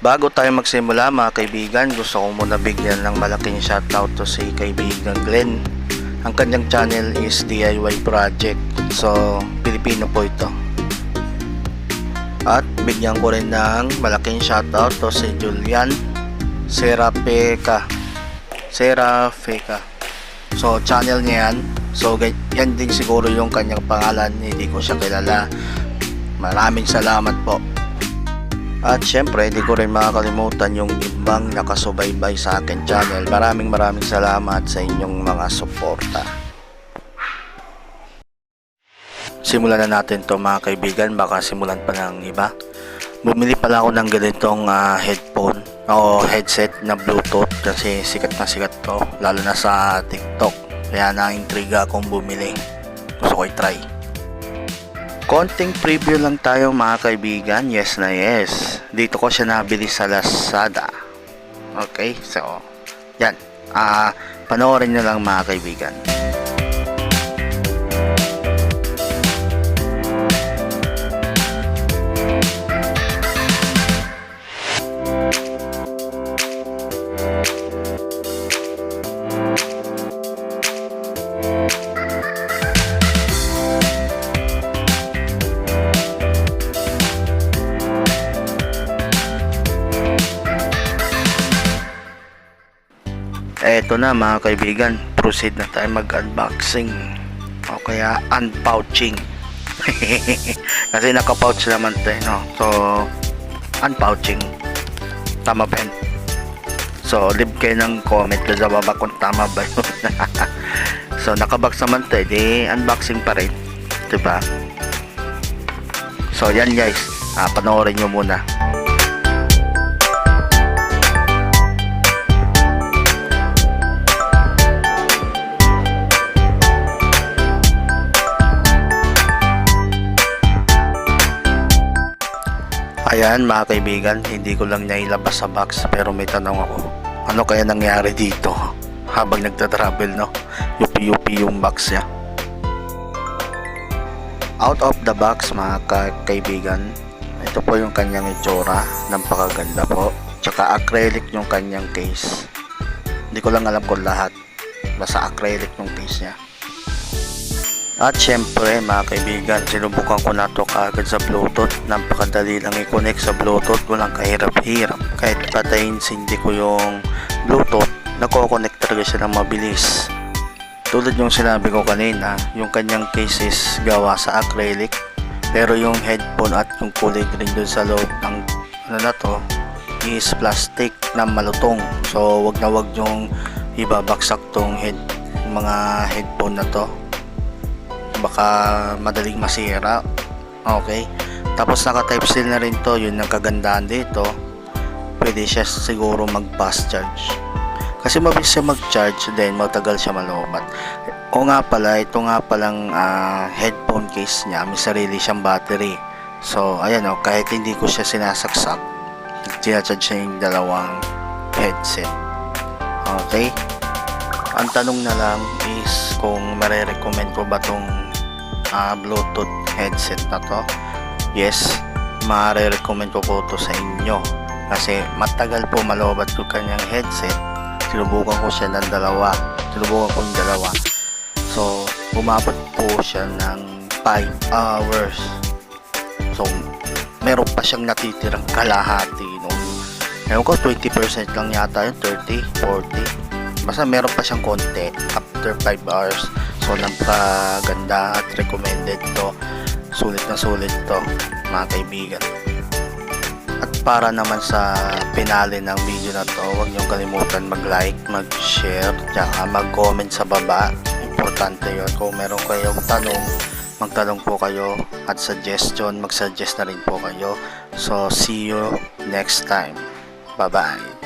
Bago tayo magsimula mga kaibigan, gusto ko muna bigyan ng malaking shoutout to si kaibigan Glenn. Ang kanyang channel is DIY Project. So, Pilipino po ito. At bigyan ko rin ng malaking shoutout to si Julian Serafeca. So, channel niya yan. So, yan din siguro yung kanyang pangalan. Hindi ko siya kilala. Maraming salamat po. At syempre, hindi ko rin makakalimutan yung ibang nakasubaybay sa akin channel. Maraming salamat sa inyong mga suporta. Simulan na natin to mga kaibigan, baka simulan pa ng iba. Bumili pala ako ng ganitong headphone o headset na Bluetooth kasi sikat na sikat to, lalo na sa TikTok. Kaya na-intriga akong bumili. Gusto ko i-try. Konting preview lang tayo mga kaibigan. Yes na yes. Dito ko siya nabili sa Lazada. Okay, so yan. Panoorin nyo lang mga kaibigan. Eto na mga kaibigan, proceed na tayo mag-unboxing o kaya unpouching. Kasi naka-pouch naman tayo, no? So, unpouching. Tama ba yun? So, leave kayo ng comment sa baba kung tama ba yun. So, naka-box naman tayo, di unboxing pa rin, diba? So, yan guys, panoorin nyo muna. Ayan mga kaibigan, hindi ko lang nailabas sa box pero may tanong ako. Ano kaya nangyari dito habang nagta-travel, no? Yupi-yupi yung box niya. Out of the box mga kaibigan, ito po yung kanyang itsura, napakaganda po. Tsaka acrylic yung kanyang case. Hindi ko lang alam kung lahat, basta acrylic yung case niya. At syempre mga kaibigan, sinubukan ko na to kaagad sa Bluetooth. Napakadali lang i-connect sa Bluetooth, walang kahirap-hirap. Kahit patayin hindi ko yung Bluetooth, nako-connect talaga siya ng mabilis. Tulad yung sinabi ko kanina, yung kanyang case is gawa sa acrylic, pero yung headphone at yung kulay green dun sa loob ng ano na to is plastic na malutong. So wag na wag yung ibabaksak tong mga headphone na to, baka madaling masira. Okay, tapos naka type C na rin to, yun ang kagandahan dito. Pwede siya siguro mag fast charge kasi mabilis siya mag charge, then matagal siya malobat. O nga pala, ito nga palang headphone case niya, may sarili siyang battery. So ayan o, kahit hindi ko siya sinasaksak, sinacharge siya yung dalawang headset. Okay, ang tanong na lang is kung marirecommend ko ba tong Bluetooth headset na to. Yes, marirecommend ko po to sa inyo kasi matagal po malobat yung kanyang headset. Sinubukan ko siya ng dalawa. So, umabot po siya ng 5 hours. So, meron pa siyang natitirang kalahati nung, ewan ko, 20% lang yata yun, 30, 40. Basta meron pa siyang konti after 5 hours. So napakaganda at recommended to. Sulit na sulit to mga kaibigan. At para naman sa pinali ng video na to, huwag niyong kalimutan mag-like, mag-share, tsaka mag-comment sa baba. Importante yun. Kung meron kayong tanong, magtanong po kayo, at suggestion, mag-suggest na rin po kayo. So see you next time. Bye bye.